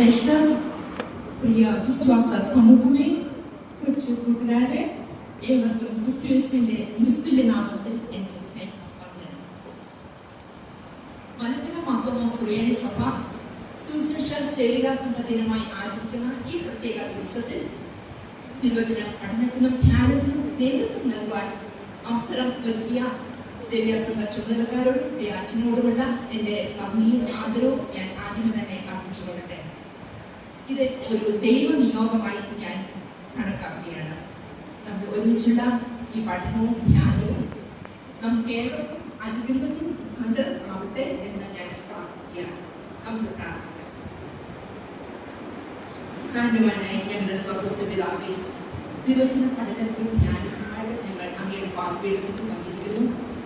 ശ്രേഷ്ഠ പ്രിയ വിശ്വാസ സമൂഹമേ, കൊച്ചു കൂട്ടുകാരെ, ഏവർക്കും ക്രിസ്തുയേശുവിന്റെ നിസ്തുല്യ നാമത്തിൽ എന്റെ സ്നേഹവന്ദനം. മലങ്കര മാർത്തോമാ സുറിയാനി സഭ സുവിശേഷ സേവികാ സംഘ ദിനമായി ആചരിക്കുന്ന ഈ പ്രത്യേക ദിവസത്തിൽ തിരുവചന പഠനത്തിനും ധ്യാനത്തിനും നേതൃത്വം നൽകുവാൻ അവസരം ഒരുക്കിയ സേവികാ സംഘ ചുമതലക്കാരോടും അച്ഛനോടുമുള്ള എന്റെ നന്ദിയും ആദരവും ഞാൻ ആദ്യമേ തന്നെ അർപ്പിച്ചുകൊള്ളട്ടെ. ഇത് ഒരു ദൈവ നിയോഗമായി ഞാൻ കണക്കാക്കുകയാണ്. നമുക്ക് ഒരുമിച്ചുള്ള ഈ പഠനവും ധ്യാനവും നമുക്ക് ഏവർക്കും അനുഗ്രഹത്തിനും ആവട്ടെ എന്ന് ഞാൻ പ്രാർത്ഥിക്കുകയാണ്. നമുക്ക് പ്രാർത്ഥിക്കാം. കാരണവാനായ ഞങ്ങളുടെ സ്വർഗ്ഗസ്ഥ പിതാവേ, തിരുവചന പഠനത്തിനും ധ്യാനത്തിനുമായിട്ട് ഞങ്ങൾ അങ്ങയുടെ പാൽപീഠത്തിനും വന്നിരിക്കുന്നു.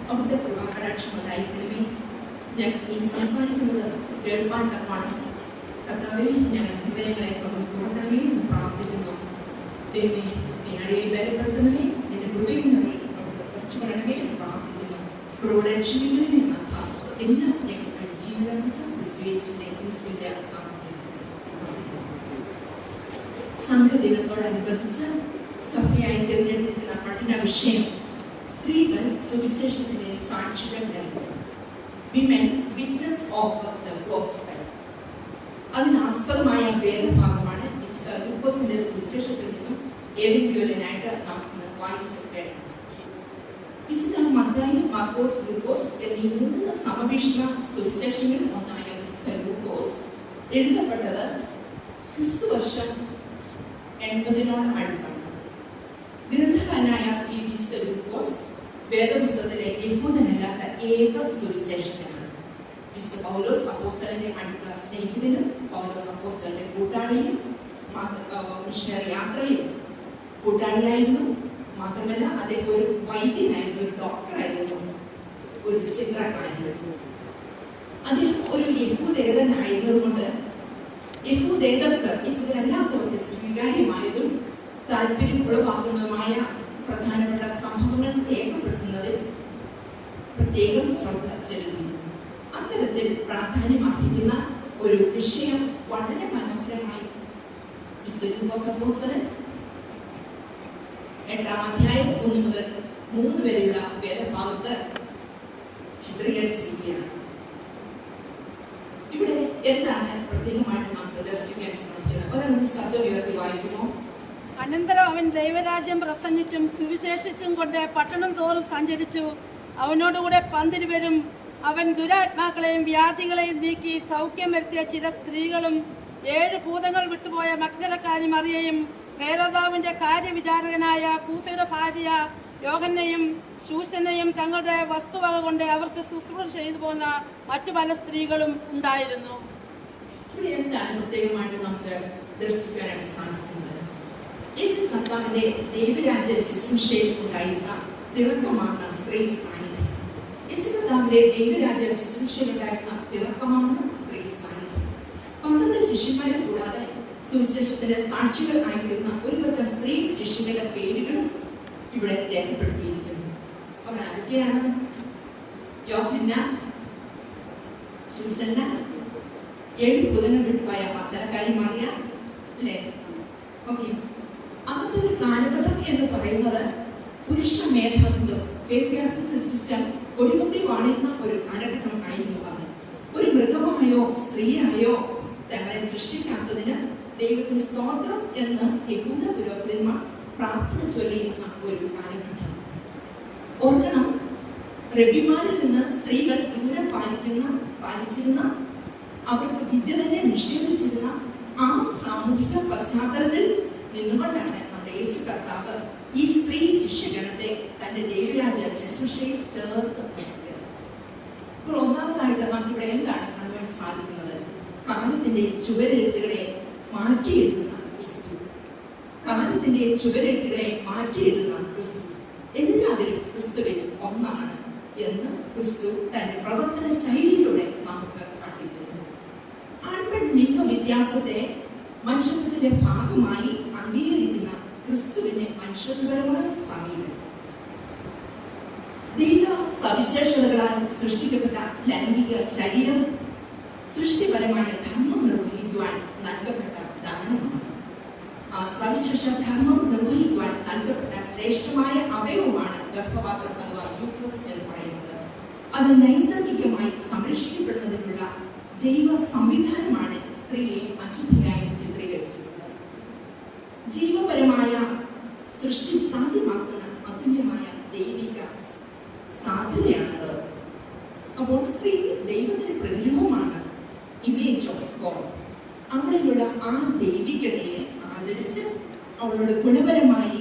അവിടുത്തെ കൃപാകടാക്ഷം ഉണ്ടായിരിക്കണമേ. ഞാൻ ഈ സംസാരിക്കുന്നത് കേൾപ്പാൻ തക്കമാണ്. കർത്താവേ, ഞങ്ങൾ ഹൃദയങ്ങളെ തുറക്കണമേ എന്ന് പ്രാർത്ഥിക്കുന്നു. ദൈവമേ, നീ അടിയെ ബലപ്പെടുത്തണമേ, നിന്റെ കൃപയും നമ്മൾ അവിടുത്തെ കുറച്ചുകൊള്ളണമേ എന്ന് പ്രാർത്ഥിക്കുന്നു. കൃപയുടെ ക്ഷമിക്കണമേ എന്ന എല്ലാം ഞങ്ങൾക്ക് ജീവിതം ക്രിസ്തുവിന്റെ സംഘദിനത്തോടനുബന്ധിച്ച് സഭയായി തിരഞ്ഞെടുത്തിരിക്കുന്ന പഠന വിഷയം സ്ത്രീകൾ സുവിശേഷത്തിന്റെ സാക്ഷികൾ നൽകുന്നു. Women witness of the gospel. അതിനാസ്പദമായ വേദഭാഗമാണ് മിസ്റ്റർ ലൂക്കോസിന്റെ സുവിശേഷത്തിൽ നിന്നും ഏതെങ്കിലുമായിട്ട് നാം ഇന്ന് വായിച്ചു കേട്ടത്. വിശുദ്ധ മത്തായി, മാർക്കോസ്, ലൂക്കോസ് എന്നീ 3 സമവീക്ഷണ സുവിശേഷങ്ങളിൽ ഒന്നായ മിസ്റ്റർ ലൂക്കോസ് എഴുതപ്പെട്ടത് ക്രിസ്തുവർഷം 80 അടുത്താണ്. ഗ്രന്ഥകാരനായ ഈ മിസ്റ്റർ ലൂക്കോസ് വേദപുസ്തകത്തിലെ യഹൂദനല്ലാത്ത ഏക സുവിശേഷകനാണ്. വിശുദ്ധ പൗലോസ് അപ്പോസ്തലന്റെ അടുത്ത സ്നേഹിതനും പൗലോസ് അപ്പോസ്തലന്റെ കൂട്ടാളിയും മിഷണറി യാത്രയും കൂട്ടാളിയായിരുന്നു. മാത്രമല്ല, അദ്ദേഹം ഒരു വൈദ്യനായിരുന്നു, ഒരു ഡോക്ടറായിരുന്നു, ഒരു ചിത്രകാരനായിരുന്നു. അദ്ദേഹം ഒരു യഹൂദേതനായിരുന്നത് കൊണ്ട് യഹൂദേതരല്ലാത്തവർക്ക് സ്വീകാര്യമായതും താല്പര്യം ഉളവാക്കുന്നതുമായ പ്രധാനപ്പെട്ട സംഭവങ്ങൾ രേഖപ്പെടുത്തുന്നതിൽ പ്രത്യേകം ശ്രദ്ധ ചെലുത്തി. അത്തരത്തിൽ പ്രാധാന്യമർഹിക്കുന്ന ഒരു വിഷയം വളരെ മനോഹരമായി വിശുദ്ധ ലൂക്കോസ് അപ്പോസ്തലൻ 8-ാം അധ്യായം 1 മുതൽ 3 വരെയുള്ള വേദഭാഗത്ത് ചിത്രീകരിച്ചിരിക്കുകയാണ്. ഇവിടെ എന്താണ് പ്രത്യേകമായിട്ട് നമുക്ക് ദർശിക്കാൻ സാധിക്കുന്നത്? ഒരാളും ശബ്ദം ഉയർത്തി വായിക്കുമോ? അനന്തരം അവൻ ദൈവരാജ്യം പ്രസംഗിച്ചും സുവിശേഷിച്ചും കൊണ്ട് പട്ടണം തോറും സഞ്ചരിച്ചു. അവനോടുകൂടെ 12 പേരും അവൻ ദുരാത്മാക്കളെയും വ്യാധികളെയും നീക്കി സൗഖ്യം വരുത്തിയ ചില സ്ത്രീകളും 7 ഭൂതങ്ങൾ വിട്ടുപോയ മഗ്ദലക്കാരി മറിയയും ഹേരോദാവിന്റെ കാര്യവിചാരകനായ കൂസയുടെ ഭാര്യ യോഹന്നയും ശൂശനെയും തങ്ങളുടെ വസ്തുവക കൊണ്ട് അവർക്ക് ശുശ്രൂഷ ചെയ്തു പോന്ന മറ്റു പല സ്ത്രീകളും ഉണ്ടായിരുന്നു. ഇവിടെ എന്താണ് പ്രത്യേകമായിട്ട് നമുക്ക് ദർശിക്കാനാണ് സാധിക്കുന്നത്? യേശു കർത്താവിന്റെ ദൈവരാജ്യ ശുശ്രൂഷയിൽ ഉണ്ടായിരുന്ന തിളക്കമാർന്ന സ്ത്രീ സാന്നിധ്യം. യേശു കർത്താവിന്റെ ദൈവരാജ്യ ശുശ്രൂഷയിലുണ്ടായിരുന്ന തിളക്കമാർന്ന സ്ത്രീ സാന്നിധ്യം. 12 ശിഷ്യന്മാരെ കൂടാതെ സുവിശേഷത്തിന്റെ സാക്ഷികൾ ആയിരുന്ന ഒരുപറ്റം സ്ത്രീ ശിഷ്യരുടെ പേരുകളും ഇവിടെ രേഖപ്പെടുത്തിയിരിക്കുന്നു. അവർ ആരൊക്കെയാണ്? യോഹന്ന, സൂസന്ന, 7 ഭൂതങ്ങൾ വിട്ടുപോയ മഗ്ദലക്കാരി മറിയ, അല്ലേ? ഓക്കെ. അന്നത്തെ ഒരു കാലഘട്ടം എന്ന് പറയുന്നത് പുരുഷ മേധാവിത്വം, പേട്രിയാർക്കൽ സിസ്റ്റം ഒടിമുത്തി വാണിരുന്ന ഒരു കാലഘട്ടം ആയിരുന്നു അത്. ഒരു മൃഗമായോ സ്ത്രീയായോ തങ്ങളെ സൃഷ്ടിക്കാത്തതിന് ദൈവത്തിന് സ്തോത്രം എന്ന് യഹൂദ പുരോഹിതന്മാർ പ്രാർത്ഥന ചൊല്ലിയിരുന്ന ഒരു കാലഘട്ടം. ഓർക്കണം, റബിമാരിൽ നിന്ന് സ്ത്രീകൾ ദൂരം പാലിച്ചിരുന്ന, അവർക്ക് വിദ്യ തന്നെ നിഷേധിച്ചിരുന്ന ആ സാമൂഹിക പശ്ചാത്തലത്തിൽ നിന്നുകൊണ്ടാണ് നമ്മുടെ യേശു കർത്താവ് ഈ സ്ത്രീ ശിഷ്യഗണത്തെ തന്റെ ദൈവരാജ്യ ശുശ്രൂഷയിൽ ചേർത്ത് നിർത്തുന്നത്. അപ്പോൾ ഒന്നാമതായിട്ട് നമുക്കിവിടെ എന്താണ് കാണുവാൻ സാധിക്കുന്നത്? കാലത്തിന്റെ ചുവരെഴുത്തുകളെ മാറ്റി എഴുതുന്ന ക്രിസ്തു. കാലത്തിന്റെ ചുവരെഴുത്തുകളെ മാറ്റി എഴുതുന്ന ക്രിസ്തു. എല്ലാവരും ക്രിസ്തുവിൽ ഒന്നാണ് എന്ന് ക്രിസ്തു തന്റെ പ്രവർത്തന ശൈലിയിലൂടെ നമുക്ക് കാട്ടിത്തരുന്നു. ആൺപെൺ ലിംഗ വ്യത്യാസത്തെ മനുഷ്യത്വത്തിന്റെ ഭാഗമായി അംഗീകരിക്കുന്ന ക്രിസ്തുവിന്റെ മനുഷ്യത്വപരമായ സമീപനം. ദൈവ സവിശേഷതകളാൽ സൃഷ്ടിക്കപ്പെട്ട ലൈംഗിക ശരീരം സൃഷ്ടിപരമായ ധർമ്മം നിർവഹിക്കുവാൻ നിർവഹിക്കുവാൻ നൽകപ്പെട്ട ദാനമാണ്. ആ സവിശേഷ ധർമ്മം നിർവഹിക്കുവാൻ നൽകപ്പെട്ട ശ്രേഷ്ഠമായ അവയവമാണ് ഗർഭപാത്രം അഥവാ യൂട്രസ് എന്ന് പറയുന്നത്. അത് നൈസർഗികമായി സംരക്ഷിക്കപ്പെടുന്നതിനുള്ള ജൈവ സംവിധാനമാണ് സ്ത്രീയെ അശുദ്ധിയായി ചിത്രീകരിച്ചിട്ടുള്ളത്. ജീവപരമായ സൃഷ്ടി സാധ്യമാക്കുന്ന അതുല്യമായ ദൈവിക സാധ്യതയാണത്. അപ്പോൾ സ്ത്രീ ദൈവത്തിന്റെ പ്രതിരൂപമാണ്, ഇമേജ് ഓഫ് ഗോഡ്. അവിടെയുള്ള ആ ദൈവികതയെ ആദരിച്ച് അവളോട് ഗുണപരമായി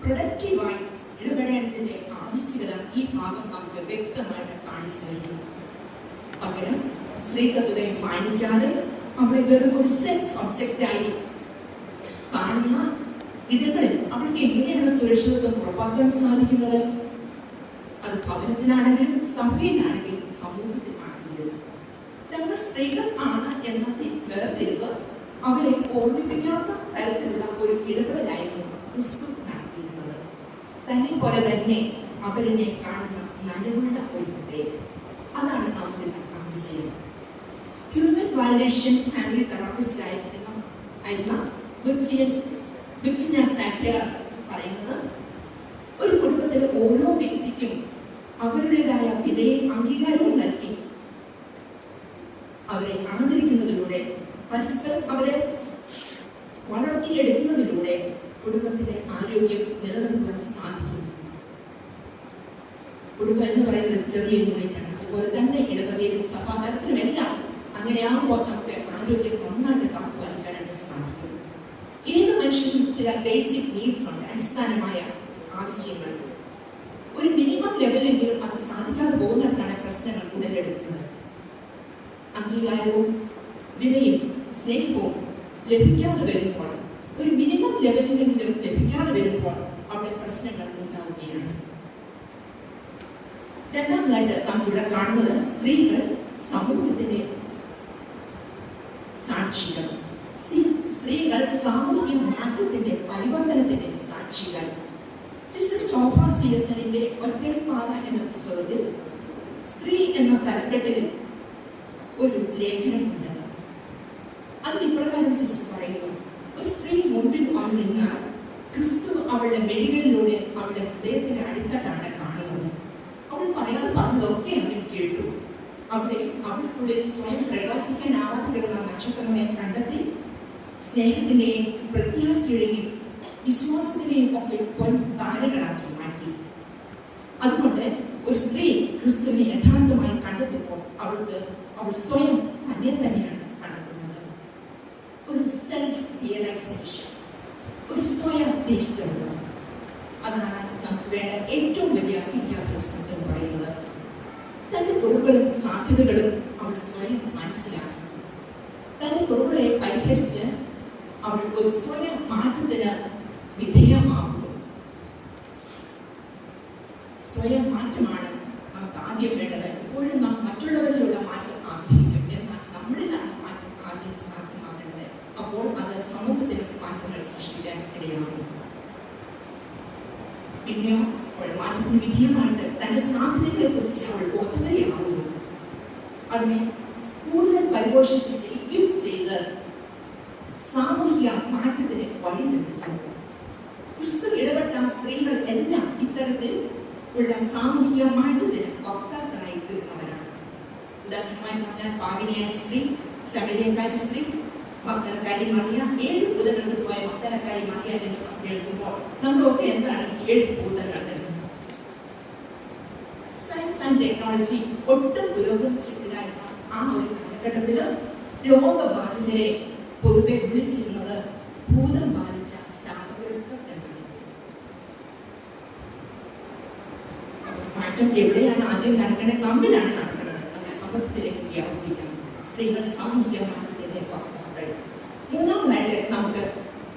പ്രൊഡക്റ്റീവായി ഇടപെടേണ്ടതിന്റെ ആവശ്യകത ഈ ഭാഗം നമുക്ക് വ്യക്തമായിട്ട് കാണിച്ചു തരുന്നു. പകരം സ്ത്രീത്വത്തെ മാനിക്കാതെ അവളെ വെറും ഒരു സെക്സ് ഒബ്ജക്റ്റായി കാണുന്ന ഇടങ്ങളിൽ അവൾക്ക് എങ്ങനെയാണ് സുരക്ഷിതത്വം ഉറപ്പാക്കാൻ സാധിക്കുന്നത്? അത് ഭവനത്തിലാണെങ്കിലും സഭയിലാണെങ്കിലും സമൂഹത്തിലാണെങ്കിലും തങ്ങൾ സ്ത്രീകൾ ആണ് എന്നതിൽ വേർതിരിവ് അവരെ ഓർമ്മിപ്പിക്കാത്ത തരത്തിലുള്ള ഒരു ഇടപെടലായിരുന്നു ക്രിസ്തു നടത്തിയിരുന്നത്. തന്നെ പോലെ തന്നെ അവരിനെ കാണുന്ന നനവുള്ള ഒരു ഹൃദയം, അതാണ് നമുക്ക് ആവശ്യം. ഹ്യൂമൻ വാലിഡേഷൻ ഫാമിലി തെറാപ്പിസ്റ്റ് ആയിരുന്ന വിർജിനിയ സാറ്റിയർ പറയുന്നത്, ഒരു കുടുംബത്തിലെ ഓരോ വ്യക്തിക്കും അവരുടേതായ വിലയും അംഗീകാരവും നൽകി അവരെ ആദരിക്കുന്നതിലൂടെ, പരസ്പരം അവരെ വളർത്തിയെടുക്കുന്നതിലൂടെ കുടുംബത്തിന്റെ ആരോഗ്യം നിലനിർത്തുവാൻ സാധിക്കും. കുടുംബം എന്ന് പറയുന്നത് ചെറിയ യൂണിറ്റാണ്. അതുപോലെ തന്നെ ഇടവകയിലും സഭാതലത്തിലും എല്ലാം അങ്ങനെയാകുമ്പോൾ നമുക്ക് ആരോഗ്യം നന്നായിട്ട് കാത്തുപാലിക്കാനായിട്ട് സാധിക്കും. ഏത് മനുഷ്യനും ചില ബേസിക് നീഡ്സ് ഉണ്ട്, അടിസ്ഥാനമായ ആവശ്യങ്ങൾ. ഒരു മിനിമം ലെവലെങ്കിലും അത് സാധിക്കാതെ പോകുന്നിടത്താണ് പ്രശ്നങ്ങൾ ഉടലെടുക്കുന്നത്. അംഗീകാരവും വിലയും സ്നേഹവും ലഭിക്കാതെ വരുമ്പോൾ, ഒരു മിനിമം ലെവലിലെങ്കിലും ലഭിക്കാതെ വരുമ്പോൾ അവിടെ പ്രശ്നങ്ങൾ ഉണ്ടാവുകയാണ്. രണ്ടാമതായിട്ട് നമുക്കിവിടെ കാണുന്നത് സ്ത്രീകൾ സമൂഹത്തിന്റെ സാക്ഷികൾ. സ്ത്രീകൾ സാമൂഹിക മാറ്റത്തിന്റെ പരിവർത്തനത്തിന്റെ സാക്ഷികൾ. സിസ്റ്റർ ശോഭ സിയസനിന്റെ ഒറ്റടിപ്പാത എന്ന പുസ്തകത്തിൽ സ്ത്രീ എന്ന തലക്കെട്ടിൽ ഒരു ലേഖനമുണ്ട്. അതിൽ ഇപ്രകാരം സിസ്റ്റർ പറയുന്നു, ഒരു സ്ത്രീ മുൻപിൽ വന്നു നിന്നാൽ ക്രിസ്തു അവളുടെ മെഴികളിലൂടെ അവളുടെ ഹൃദയത്തിന്റെ അടിത്തട്ടാണ് കാണുന്നത്. അവൾ പറയാതെ പറഞ്ഞതൊക്കെ അവൻ കേട്ടു. അവിടെ അവൾക്കുള്ളിൽ സ്വയം പ്രകാശിക്കാനാവാതെ കിടന്ന നക്ഷത്രങ്ങളെ കണ്ടെത്തി സ്നേഹത്തിന്റെയും പ്രത്യാശയുടെയും വിശ്വാസത്തിന്റെയും ഒക്കെ താരകളാക്കി മാറ്റി. അതുകൊണ്ട് ഒരു സ്ത്രീ ക്രിസ്തുവിനെ യഥാർത്ഥമായി കണ്ടെത്തുമ്പോൾ അവൾ സ്വയം തന്നെയാണ് കണ്ടെത്തുന്നത്. ഒരു സെൽഫ് റിയലൈസേഷൻ, ഒരു സ്വയം തിരിച്ചറിവ്, അതാണ് നമുക്ക് വേണ്ട ഏറ്റവും വലിയ വിദ്യാഭ്യാസം എന്ന് പറയുന്നത്. തന്റെ കുറവുകളും സാധ്യതകളും അവൾ സ്വയം മനസ്സിലാക്കി. തന്റെ കുറവുകളെ പരിഹരിച്ച് അവൾ ഒരു സ്വയം മാറ്റത്തിന് വിധേയമാകുന്നു. സ്വയം മാറ്റമാണ് നമുക്ക് ആദ്യം വേണ്ടത്. എപ്പോഴും നാം മറ്റുള്ളവരിലുള്ള മാറ്റം ആഗ്രഹിക്കും, എന്നാൽ നമ്മളിലാണ് മാറ്റം ആദ്യം സാധ്യമാകേണ്ടത്. അപ്പോൾ അത് സമൂഹത്തിന് മാറ്റങ്ങൾ സൃഷ്ടിക്കാൻ ഇടയാകും. പിന്നെയോ അവൾ മാറ്റത്തിന് വിധേയമായിട്ട് തന്റെ സാധ്യതകളെ കുറിച്ച് അവൾ ബോധവതിയാകുന്നു. അതിനെ കൂടുതൽ പരിപോഷിപ്പിച്ച് ഇക്വിപ്പ് ചെയ്ത് സാമൂഹിക മാറ്റത്തിന് വഴി നൽകുന്നു. ക്രിസ്തു ഇടപെട്ട സ്ത്രീകൾ എല്ലാം ഇത്തരത്തിൽ ഉള്ള സാമൂഹിക മാറ്റത്തിന് വക്താക്കളായി തീർന്നവരാണ്. ഉദാഹരണമായി പറഞ്ഞാൽ പാപിനിയായ സ്ത്രീ, ശമരിയക്കാരി സ്ത്രീ, ഭക്തനക്കാരി മറിയ, 7 ഭൂതങ്ങൾ വിട്ടുപോയ ഭക്തനക്കാരി മറിയ എന്ന് കേൾക്കുമ്പോൾ നമ്മളൊക്കെ എന്താണ് ഈ 7 ഭൂതങ്ങൾ എന്ന്? സയൻസ് ആൻഡ് ടെക്നോളജി ഒട്ടും പുരോഗമിച്ചിട്ടില്ലായിരുന്ന ആ ഒരു കാലഘട്ടത്തില് രോഗബാധിതരെ പൊതുവെ വിളിച്ചിരുന്നത് ഭൂതം ബാധിച്ച ശാപഗ്രസ്തർ എന്നാണ്. മാറ്റം എവിടെയാണ് ആദ്യം നടക്കേണ്ടത്? നമ്മിലാണ് നടക്കുന്നത്. അത് സമൂഹത്തിലേക്ക് വ്യാപിക്കണം. സ്ത്രീകൾ സാമൂഹിക മാറ്റത്തിന്റെ വക്താക്കൾ. മൂന്നാമതായിട്ട് നമുക്ക്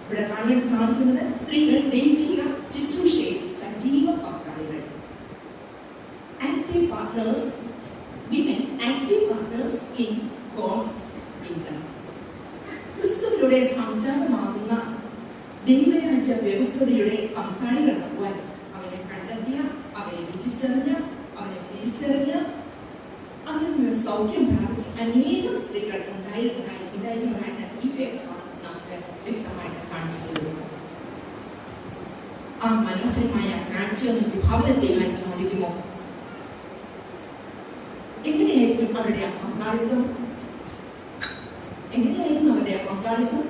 ഇവിടെ കാണാൻ സാധിക്കുന്നത് സ്ത്രീകൾ ദൈവിക ശുശ്രൂഷയിൽ സജീവ പങ്കാളികൾ. Active partners, women active partners in God's kingdom. ക്രിസ്തുവിലൂടെ സംജാതമാകുന്ന ദൈവരാജ്യ വ്യവസ്ഥയുടെ പങ്കാളികളാകുവാൻ അവരെ കണ്ടെത്തിയ, അവരെ രുചിച്ചറിഞ്ഞ, അവരെ തിരിച്ചറിഞ്ഞ, അവരിൽ നിന്ന് സൗഖ്യം പ്രാപിച്ച അനേകം സ്ത്രീകൾ ഉണ്ടായിരുന്നതായിട്ട് ആ മനോഹരമായ കാഴ്ചയൊന്ന് വിഭാവന ചെയ്യാൻ സാധിക്കുമോ? എങ്ങനെയായിരിക്കും അവരുടെ പങ്കാളിത്തം? എങ്ങനെയായിരുന്നു അവരുടെ പങ്കാളിത്തം?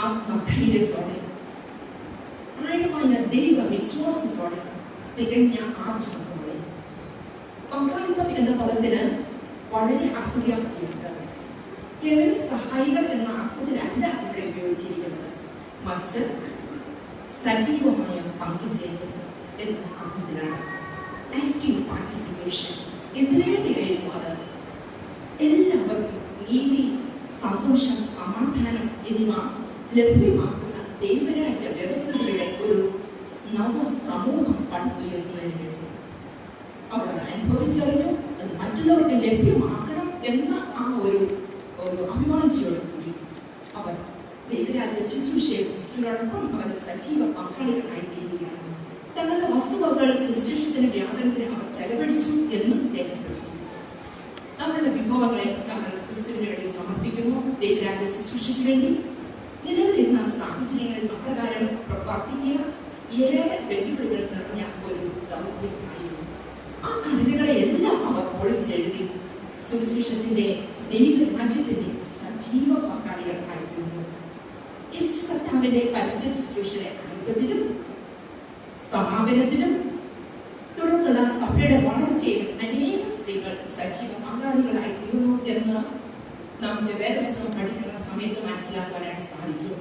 ആത്മധൈര്യത്തോടെ, ആഴമായ ദൈവ വിശ്വാസത്തോടെ, തികഞ്ഞ ആർജവത്തോടെ. പങ്കാളിത്തം എന്ന പദത്തിന് വളരെ അർത്ഥവ്യാപ്തിയുണ്ട്. കേവലം സഹായികൾ എന്ന അർത്ഥത്തിലല്ല ഇവിടെ ഉപയോഗിച്ചിരിക്കുന്നത്, മറിച്ച് സജീവമായ പങ്കുചേരൽ എന്ന അർത്ഥത്തിലാണ്. Active participation. എന്തിനേണ്ടിയായിരുന്നു അത്? എല്ലാവർക്കും നീതി, സന്തോഷം, സമാധാനം എന്നിവ ലഭ്യമാക്കുന്ന ദൈവരാജ്യ വ്യവസ്ഥകളുടെ ഒരു നവ സമൂഹം പടുത്തുയർത്തുന്നതിന് വേണ്ടി അവർ അത് അനുഭവിച്ചറിഞ്ഞു. അത് മറ്റുള്ളവർക്ക് ലഭ്യമാക്കണം എന്ന ആ ഒരു അഭിമാനിച്ചോടുകൂടി അവർ ദൈവരാജ്യ ശുശ്രൂഷയെ ക്രിസ്തുവിനോടൊപ്പം അവർ സജീവ പങ്കാളികളായിത്തീരുകയാണ്. തങ്ങളുടെ വസ്തുവകൾ സുവിശേഷത്തിന്റെ വ്യാപനത്തിന് അവർ ചെലവഴിച്ചു എന്നും രേഖപ്പെടുത്തി. തങ്ങളുടെ വിഭവങ്ങളെ തങ്ങൾ ക്രിസ്തുവിന് വേണ്ടി സമർപ്പിക്കുന്നു. ദൈവരാജ്യ ശുശ്രൂഷയ്ക്ക് വേണ്ടി നിലവിലിരുന്ന സാഹചര്യങ്ങളിൽ അപ്രകാരം പ്രവർത്തിക്കുക ഏറെ വെല്ലുവിളികൾ നിറഞ്ഞ ഒരു ദൗത്യമായിരുന്നു. ആ ഘടനകളെ എല്ലാം അവർ പൊളിച്ചെഴുതി സുവിശേഷത്തിന്റെ ദൈവരാജ്യത്തിന്റെ സജീവ പങ്കാളികളായിരുന്നു. യേശു കർത്താവിന്റെ പരസ്യ ശുശ്രൂഷയുടെ ആരംഭത്തിലും സമാപനത്തിലും തുടർന്നുള്ള സഭയുടെ വളർച്ചയിൽ അനേകം സ്ത്രീകൾ സജീവ പങ്കാളികളായി തീർന്നു എന്ന് നമ്മുടെ വേദപുസ്തകം പഠിക്കുന്ന സമയത്ത് മനസ്സിലാക്കാനായിട്ട് സാധിക്കും.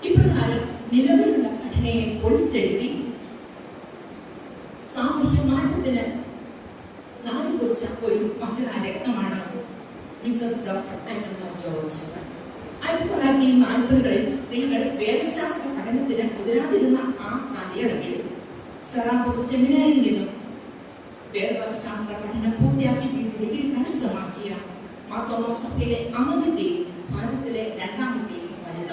ഇപ്രകാരം നിലവിലുള്ള ഘടനയെ പൊളിച്ചെഴുതി സാമൂഹ്യ മാറ്റത്തിന് നാലുകുറിച്ച ഒരു മഹിളാ രത്നമാണ് മിസസ് ഡോക്ടർ ആന്റോ ജോർജ്. 1940-കളിൽ സ്ത്രീകൾ വേദശാസ്ത്ര പഠനത്തിന് മുതിരാതിരുന്ന ആ കാലയളവിൽ സെറാബോഗ് സെമിനാരിൽ നിന്നും വേദശാസ്ത്ര പഠനം പൂർത്തിയാക്കി ഡിഗ്രി കരസ്ഥമാക്കിയ മാർത്തോമാ സഭയിലെ ആദ്യത്തെയും ഭാരതത്തിലെ രണ്ടാമത്തെയും വനിത,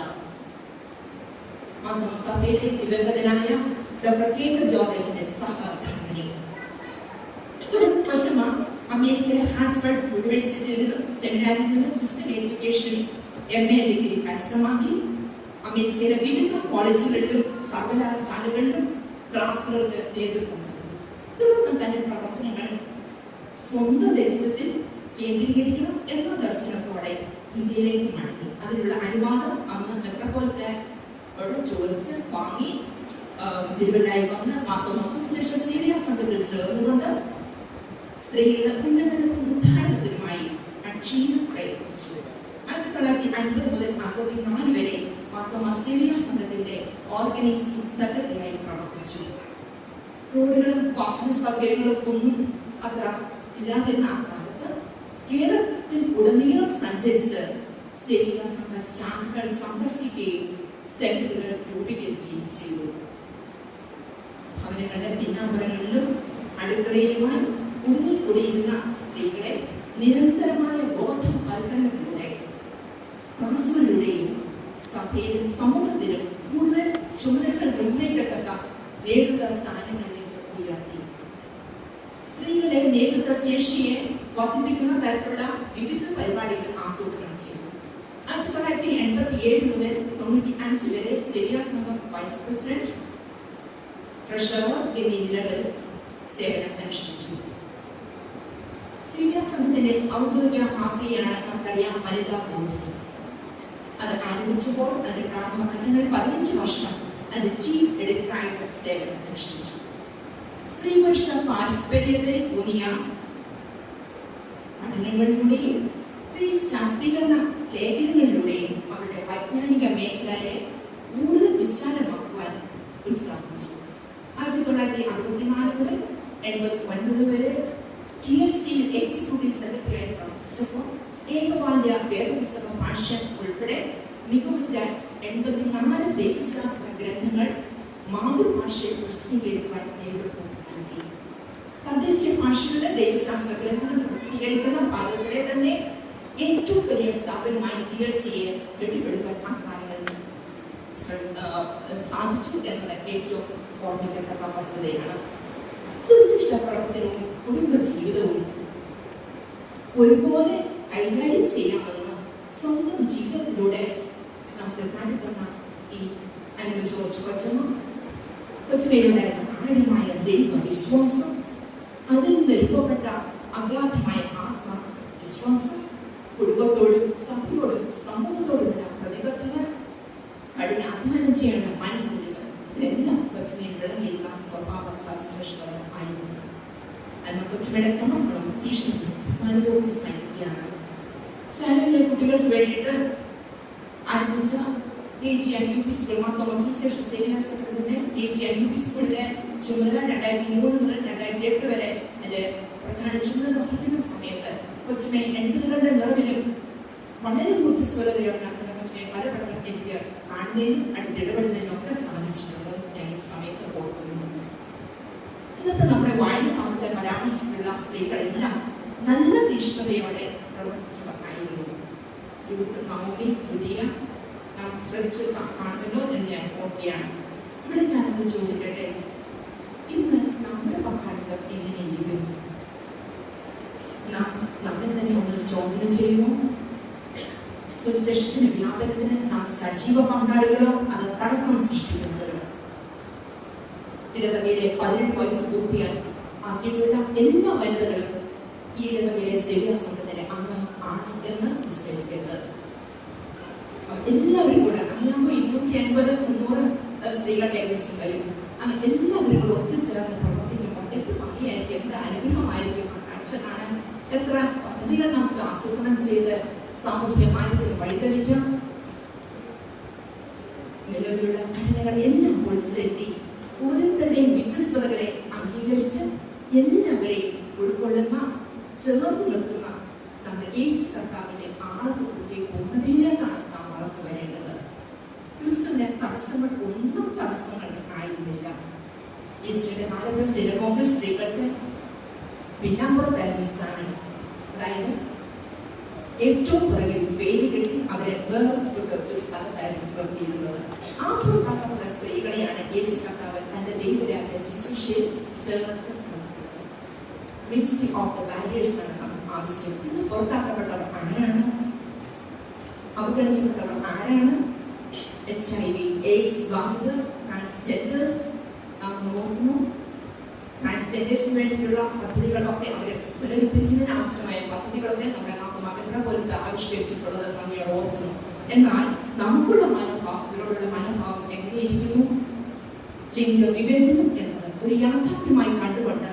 മാർത്തോമാ സഭയിലെ ദിവംഗതനായ ഡോക്ടർ കെ ജോർജിന്റെ സഹധർമ്മിണി. തുടർന്ന് അമേരിക്കയിലെ ഹാർട്ട്ഫോർഡ് യൂണിവേഴ്സിറ്റിയിൽ നിന്നും സെമിനാരിൽ നിന്നും ക്രിസ്ത്യൻ എഡ്യൂക്കേഷൻ MA ഡിഗ്രി കരസ്ഥമാക്കി അമേരിക്കയിലെ വിവിധ കോളേജുകളിലും സർവകലാശാലകളിലും ക്ലാസുകൾക്ക് നേതൃത്വം നൽകി. തുടർന്ന് തന്റെ പ്രവർത്തനങ്ങൾ സ്വന്തം ദേശത്തിൽ കേന്ദ്രീകരിക്കണം എന്ന ദർശനത്തോടെ ഇന്ത്യയിലേക്ക് മടങ്ങി. അതിനുള്ള അനുവാദം അന്ന് മെട്രോപൊളിറ്റനോട് ചോദിച്ച് വാങ്ങി തിരുവല്ലായി വന്ന് മാർത്തോമാ സുവിശേഷ സീരിയ സംഘത്തിൽ ചേർന്നുകൊണ്ട് സ്ത്രീകളുടെ ഉന്നമനത്തിനും ഉദ്ധാരണത്തിനുമായി അക്ഷീണം പ്രയത്നിച്ചു. 1950 മുതൽ 54 വരെ മാർത്തോമാ സീരിയ സംഘത്തിന്റെ ഓർഗനൈസിംഗ് സെക്രട്ടറിയായി പ്രവർത്തിച്ചു. റോഡുകളും വാഹന സൗകര്യങ്ങളും ഒന്നും അത്ര ഇല്ലാതിരുന്ന ആ കാലത്ത് കേരളത്തിൽ ഉടനീളം സഞ്ചരിച്ച് സേവിക സംഘ ശാഖകൾ സന്ദർശിക്കുകയും സെന്ററുകൾ രൂപീകരിക്കുകയും ചെയ്തു. ഭവനങ്ങളുടെ പിന്നാമ്പുറങ്ങളിലും അടുക്കളയിലുമായി ഒതുങ്ങിക്കൂടിയിരുന്ന സ്ത്രീകളെ നിരന്തരമായ ബോധവൽക്കരണത്തിലൂടെ ക്ലാസുകളിലൂടെയും സഭയിലും സമൂഹത്തിലും കൂടുതൽ ചുമതലകൾ നിർവഹിക്കത്തക്ക നേതൃത്വ സ്ഥാനങ്ങളിലേക്ക് ഉയർത്തി. സ്ത്രീകളുടെ നേതൃത്വ ശേഷിയെ വർദ്ധിപ്പിക്കുന്ന തരത്തിലുള്ള വിവിധ പരിപാടികൾ ആസൂത്രണം ചെയ്തു. 1987 മുതൽ 95 വരെ സേവിയ സംഘം വൈസ് പ്രസിഡന്റ്, ട്രഷറർ എന്നീ നിലകളിൽ സേവനം അനുഷ്ഠിച്ചു. സേവിയ സംഘത്തിന്റെ ഔദ്യോഗിക മാസികയാണ് നമുക്കറിയാം വനിതാ ബോധിനി. അത് ആരംഭിച്ചപ്പോൾ അതിന്റെ പ്രാരംഭഘട്ടങ്ങളിൽ 15 വർഷം അതിന്റെ ചീഫ് എഡിറ്ററായിട്ട് സേവനം അനുഷ്ഠിച്ചു. സ്ത്രീപക്ഷ പാരസ്പര്യത്തെ ഊന്നിയ പഠനങ്ങളിലൂടെയും സ്ത്രീ ശാക്തീകരണ ലേഖനങ്ങളിലൂടെയും അവരുടെ വൈജ്ഞാനിക മേഖലയെ കൂടുതൽ വിശാലമാക്കുവാൻ ഉത്സാഹിച്ചു. 1964 മുതൽ 89 വരെ TLC എക്സിക്യൂട്ടീവ് സെക്രട്ടറിയായി പ്രവർത്തിച്ചപ്പോൾ ഏകവാല്യ വേദപുസ്തക ഭാഷ ഉൾപ്പെടെ മികവുറ്റ 84 ദൈവശാസ്ത്ര ഗ്രന്ഥങ്ങൾ മാതൃഭാഷയിൽ പ്രസിദ്ധീകരിക്കാൻ നേതൃത്വം നൽകി. തദ്ദേശീയ ഭാഷകളുടെ ദൈവശാസ്ത്ര ഗ്രന്ഥങ്ങൾ പ്രസിദ്ധീകരിക്കുന്ന ഭാഗത്തിലെ തന്നെ ഏറ്റവും വലിയ സ്ഥാപനമായി TLCയെ കെട്ടിപ്പടുക്കാൻ ആ കാലങ്ങളിൽ സാധിച്ചു എന്നത് ഏറ്റവും ഓർമ്മിക്കത്തക്ക വസ്തുതയാണ്. സുവിശേഷ പ്രവർത്തനവും കുടുംബ ജീവിതവും ഒരുപോലെ കൈകാര്യം ചെയ്യാമെന്ന് സ്വന്തം ജീവിതത്തിലൂടെ നമുക്ക് കാണിക്കുന്ന ഈ അനുഭവിച്ച കൊച്ചുമേലുണ്ടായിരുന്ന ആഴമായ ദൈവവിശ്വാസം, അതിൽ നിന്ന് രൂപപ്പെട്ട അഗാധമായ ആത്മവിശ്വാസം, കുടുംബത്തോടും സഭയോടും സമൂഹത്തോടുമുള്ള പ്രതിബദ്ധത, കഠിനാധ്വാനം ചെയ്യേണ്ട മനസ്സിലുകൾ, ഇതെല്ലാം കൊച്ചുമേൽ വിളങ്ങിയിരുന്ന സ്വഭാവ സവിശേഷതകൾ ആയിരുന്നു. എന്നാൽ കൊച്ചുമയുടെ സമർപ്പണം തീഷ്ണതയും അനുഭവവും സ്മരിക്കുകയാണ്. ചാനലിലെ കുട്ടികൾക്ക് വേണ്ടിയിട്ട് ആരംഭിച്ച KG&UP സ്കൂൾ മാർത്തോമ സുവിശേഷ സേവന സെക്രട്ടറിയുടെ KG&UP സ്കൂളിന്റെ ചുമതല 2003 മുതൽ 2008 വരെ അതിന്റെ പ്രധാന ചുമതല വഹിക്കുന്ന സമയത്ത് കൊച്ചുമേ 80കളുടെ നിറവിലും വളരെ ബുദ്ധിസ്വലതയോടെ നടത്തുന്ന കൊച്ചുമേ പലവട്ടം എനിക്ക് കാണുന്നതിനും അടുത്തിടപെടുന്നതിനും ഒക്കെ സാധിച്ചിട്ടുള്ളത് ഞാൻ ഈ സമയത്ത് ഓർക്കുന്നു. ഇന്നത്തെ നമ്മുടെ വായനമാരുടെ പരാമർശിക്കുന്ന സ്ത്രീകളെല്ലാം നല്ല തീഷ്ണതയോടെ പ്രവർത്തിച്ചവരായിരുന്നു. നവമി പുതിയ നാം ശ്രമിച്ച് കാണുമല്ലോ എന്ന് ഞാൻ ഓർക്കുകയാണ്. ഇവിടെ ഞാനൊന്ന് ചോദിക്കട്ടെ, ഇന്ന് നമ്മുടെ പങ്കാളിത്തം എങ്ങനെയിരിക്കും? നാം നമ്മെ തന്നെ ഒന്ന് ചോദ്യം ചെയ്യുമോ? സുവിശേഷത്തിന്റെ വ്യാപനത്തിന് നാം സജീവ പങ്കാളികളോ അത് തടസ്സം സൃഷ്ടിക്കുന്നവരോ? ഇടവകയിലെ 18 വയസ്സ് പൂർത്തിയാൽ ആക്കിയിട്ടുള്ള എല്ലാ വനിതകളും ഈ ഇടവകയിലെ സേവന സംഘത്തിന്റെ അംഗം ആണ് എന്ന് വിസ്മരിക്കരുത്. എല്ലാവരും കൂടെ അറിയാമോ 250-300 സ്ത്രീകളുടെ ഏകദേശം വരും. അങ്ങനെ എല്ലാവരും കൂടെ ഒത്തുചേർന്ന് പ്രവർത്തിക്കുമ്പോൾ എത്ര ഭംഗിയായിരിക്കും, എത്ര അനുഗ്രഹമായിരിക്കും ആ കാഴ്ച കാണാൻ. എത്ര പദ്ധതികൾ നമുക്ക് ആസൂത്രണം ചെയ്ത് സാമൂഹ്യ മാറ്റത്തിന് വഴിതെളിക്കാം. നിലവിലുള്ള ഘടനകളെ എല്ലാം പൊളിച്ചെഴുതി ഓരോരുത്തരുടെയും വ്യത്യസ്തതകളെ അംഗീകരിച്ച് എല്ലാവരെയും ഉൾക്കൊള്ളുന്ന, ചേർന്ന് നിർത്തുന്ന നമ്മുടെ യേശു കർത്താവിന്റെ ആളത്തിന്റെ പൂർണ്ണതയിലേക്കാണ് നാം വളർന്നു വരേണ്ടത്. ക്രിസ്തുവിന്റെ തടസ്സങ്ങൾ ഒന്നും തടസ്സങ്ങൾ ആയിരുന്നില്ല. യേശുവിന്റെ കാലത്ത് സിനഗോഗിൽ സ്ത്രീകൾക്ക് പിന്നാമ്പുറത്തായിരുന്നു സ്ഥാനം. അതായത് ഏറ്റവും പുറകിൽ വേലി കെട്ടി അവരെ വേർപെട്ട ഒരു സ്ഥലത്തായിരുന്നു നിർത്തിയിരുന്നത്. ആ പുറത്താക്കപ്പെട്ട സ്ത്രീകളെയാണ് യേശു കർത്താവ് തന്റെ ദൈവരാജ്യ ശുശ്രൂഷയിൽ ചേർത്ത് മിനിസ്ട്രി ഓഫ് ദ ബാരിയേഴ്സ് ആണ് നമുക്ക് ആവശ്യം. ഇന്ന് പുറത്താക്കപ്പെട്ടവർ ആരാണ്? അവഗണിക്കപ്പെട്ടവർ ആരാണ്? HIV, AIDS ബാധിതർ, ട്രാൻസ്ജെൻഡേഴ്സ്. നാം നോക്കുന്നു, ട്രാൻസ്ജെൻഡേഴ്സിന് വേണ്ടിയിട്ടുള്ള പദ്ധതികളൊക്കെ അവരെ പുനരുദ്ധരിക്കുന്നതിന് ആവശ്യമായ പദ്ധതികളൊക്കെ നമ്മുടെ മാതൃ പോലത്തെ ആവിഷ്കരിച്ചിട്ടുള്ളത് നമ്മൾ ഓർക്കുന്നു. എന്നാൽ നമുക്കുള്ള മനോഭാവം, ഇവരോടുള്ള മനോഭാവം എങ്ങനെയിരിക്കുന്നു? ലിംഗവിവേചനം എന്നത് ഒരു യാഥാർത്ഥ്യമായി കണ്ടുകൊണ്ട്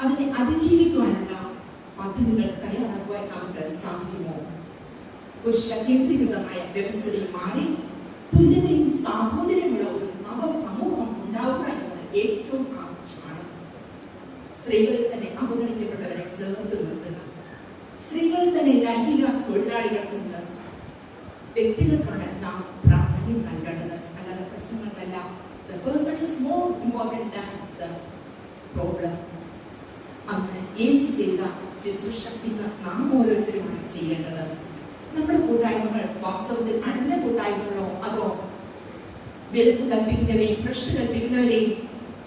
അതിനെ അതിജീവിക്കുവാനുള്ള പദ്ധതികൾ തയ്യാറാക്കുവാൻ നമുക്ക് സാധിക്കുമോ? പുരുഷ കേന്ദ്രീകൃതമായ വ്യവസ്ഥയിൽ മാറി തുല്യതയും സാഹോദര്യമുള്ള ഒരു നവസമൂഹം ഉണ്ടാവുക എന്നത് ഏറ്റവും ആവശ്യമാണ്. സ്ത്രീകളിൽ തന്നെ അവഗണിക്കപ്പെട്ടവരെ ചേർത്ത് നിർത്തുക. സ്ത്രീകളിൽ തന്നെ ലൈംഗിക തൊഴിലാളികൾക്കുണ്ട്. വ്യക്തികൾക്കാണ് നാം പ്രാധാന്യം നൽകേണ്ടത്, അല്ലാതെ പ്രശ്നങ്ങൾക്കല്ല. The person is more important than the problem. അന്ന് യേശു ചെയ്ത ശുശ്രൂഷ ഇന്ന് നാം ഓരോരുത്തരുമാണ് ചെയ്യേണ്ടത്. നമ്മുടെ കൂട്ടായ്മകൾ വാസ്തവത്തിൽ അടഞ്ഞ കൂട്ടായ്മകളോ അതോ വെളുത്ത് കൽപ്പിക്കുന്നവരെയും ഭ്രഷ്ട് കൽപ്പിക്കുന്നവരെയും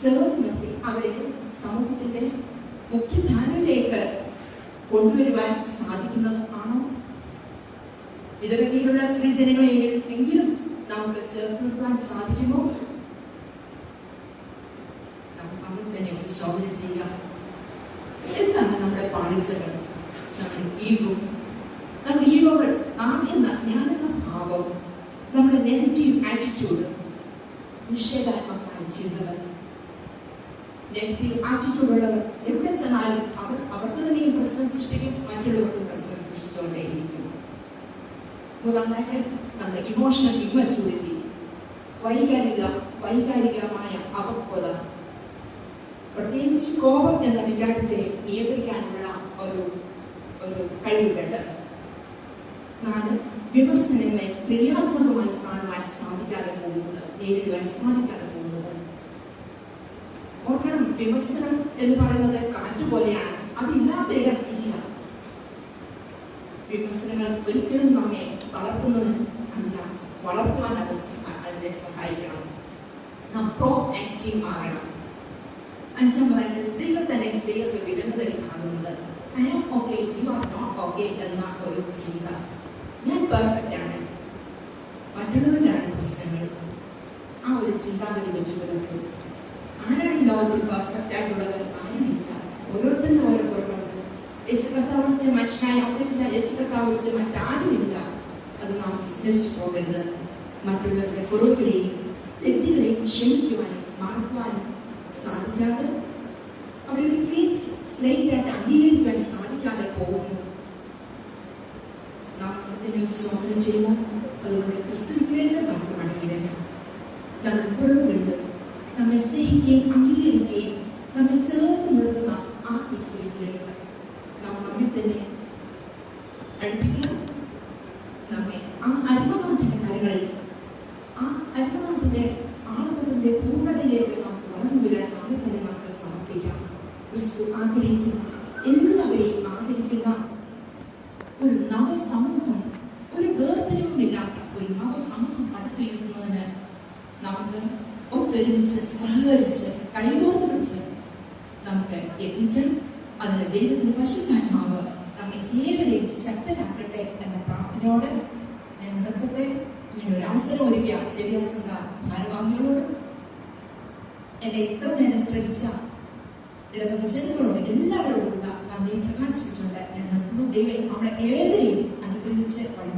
ചേർന്ന് നിർത്തി അവരെ സമൂഹത്തിന്റെ മുഖ്യധാരയിലേക്ക് കൊണ്ടുവരുവാൻ സാധിക്കുന്നത് ആണോ? ഇടവകയിലുള്ള സ്ത്രീജനങ്ങളെ എങ്കിലും നമുക്ക് ചേർത്ത് നിർത്താൻ സാധിക്കുമോ? നമ്മൾ തന്നെ ഒരു ശോധന ചെയ്യാം. എന്താണ് നമ്മുടെ പാളിച്ചകൾ? നമ്മുടെ ഈഗോകൾ, നാം എന്ന ഞാനെന്ന ഭാവം, നമ്മുടെ നെഗറ്റീവ് ആറ്റിറ്റ്യൂഡ്, നിഷേധാത്മകമായ ചിന്തകൾ. നെഗറ്റീവ് ആറ്റിറ്റ്യൂഡ് ഉള്ളവർ എവിടെ ചെന്നാലും അവർക്ക് തന്നെയും പ്രശ്നം സൃഷ്ടിക്കും, മറ്റുള്ളവർക്കും പ്രശ്നം സൃഷ്ടിച്ചുകൊണ്ടേയിരിക്കും. മൂന്നാമതായിട്ട് നമ്മുടെ ഇമോഷണൽ ഇമ്മച്യൂരിറ്റി, വൈകാരികമായ അപക്വത, പ്രത്യേകിച്ച് കോപം എന്ന വികാരത്തെ നിയന്ത്രിക്കാനുള്ള ഒരു കഴിവുണ്ട്. 4, വിമർശനങ്ങളെ ക്രിയാത്മകമായി കാണുവാൻ സാധിക്കാതെ പോകുന്നത്, നേരിടുവാൻ സാധിക്കാതെ പോകുന്നത്. ഓർക്കണം, വിമർശനം എന്ന് പറയുന്നത് കാറ്റ് പോലെയാണ്, അതില്ലാത്തയിടം ഇല്ല. വിമർശനങ്ങൾ ഒരിക്കലും നമ്മെ വളർത്തുന്നതിന് അല്ല, വളർത്തുവാൻ അതിനെ സഹായിക്കണം. നാം പ്രോ ആക്റ്റീവ് ആകണം. 5, സ്ത്രീകൾ തന്നെ സ്ത്രീകൾക്ക് വിലങ്ങുതടി ആകുന്നത്. I am okay, you are not okay എന്ന ഒരു ചിന്ത. ഞാൻ പെർഫെക്റ്റ് ആണ്, മറ്റുള്ളവരാണ് പ്രശ്നങ്ങൾ. ആ ഒരു ചിന്താഗതി വെച്ച് പുലർത്തും. ആരാണ് ഈ ലോകത്തിൽ പെർഫെക്റ്റ് ആയിട്ടുള്ളത്? ആരുമില്ല. ഓരോരുത്തരും ഓരോ കുറവുണ്ട്. യേശു കർത്താവ് വിളിച്ച മനുഷ്യനായി അവതരിച്ച യേശു കർത്താവ് വിളിച്ച മറ്റാരുമില്ല. അത് നാം വിസ്മരിച്ചു പോകരുത്. മറ്റുള്ളവരുടെ കുറവുകളെയും തെറ്റുകളെയും ക്ഷമിക്കുവാനും മറക്കുവാനും സാധിക്കാതെ അവിടെ ഒരു ക്ലീൻ സ്ലേറ്റ് ആയിട്ട് അംഗീകരിക്കാൻ സാധിക്കാതെ പോകുന്നു. നാം അതിനെ സ്വാഗതം ചെയ്യുക. അതുകൊണ്ട് ക്രിസ്തുവിലേക്ക് നമുക്ക് മടങ്ങി വരാം. നമ്മുടെ കുറവുകളുണ്ട്, നമ്മെ സ്നേഹിക്കുകയും അംഗീകരിക്കുകയും നമ്മെ ചേർത്ത് നിർത്തുന്ന ആ ക്രിസ്തുവിലേക്ക് നാം നമ്മെ തന്നെ അടുപ്പിക്കുക. നമ്മെ ആ അരുമനാഥന്റെ കാര്യങ്ങളിൽ, ആ അരുമനാഥന്റെ ആളുകളുടെ പൂർണ്ണതയിലേക്ക് നമുക്ക് വളർന്നു വരാൻ നമ്മെ തന്നെ നമുക്ക് സമർപ്പിക്കാം. ക്രിസ്തു ആഗ്രഹിക്കുന്ന, എല്ലാവരെയും ആദരിക്കുന്ന ഒരു നവസമൂഹം, ഒരു വേർതിരിവുമില്ലാത്ത ഒരു നവസമൂഹം പടുത്തുയർത്തുന്നതിന് നമുക്ക് ഒത്തൊരുമിച്ച് സഹകരിച്ച് കൈകോർത്ത് പിടിച്ച് നമുക്ക് യത്നിക്കാം. അതിന് ദൈവത്തിന്റെ പരിശുദ്ധാത്മാവ് നമ്മെ ഏവരെയും ശക്തരാക്കട്ടെ എന്ന പ്രാർത്ഥനയോടെ ഞാൻ നിർത്തട്ടെ. ഇങ്ങനെ ഒരു അവസരം ഒരുക്കിയ സേവ്യസംഘ ഭാരവാഹികളോട്, എന്നെ ഇത്ര നേരം ശ്രമിച്ച ഇടവചനങ്ങളോട് എല്ലാവരോടുമുള്ള നന്ദി പ്രകാശിപ്പിച്ചുകൊണ്ട് ഞാൻ നിർത്തുന്നു. ദൈവം നമ്മളെ ഏവരെയും അനുഗ്രഹിച്ച് വഴി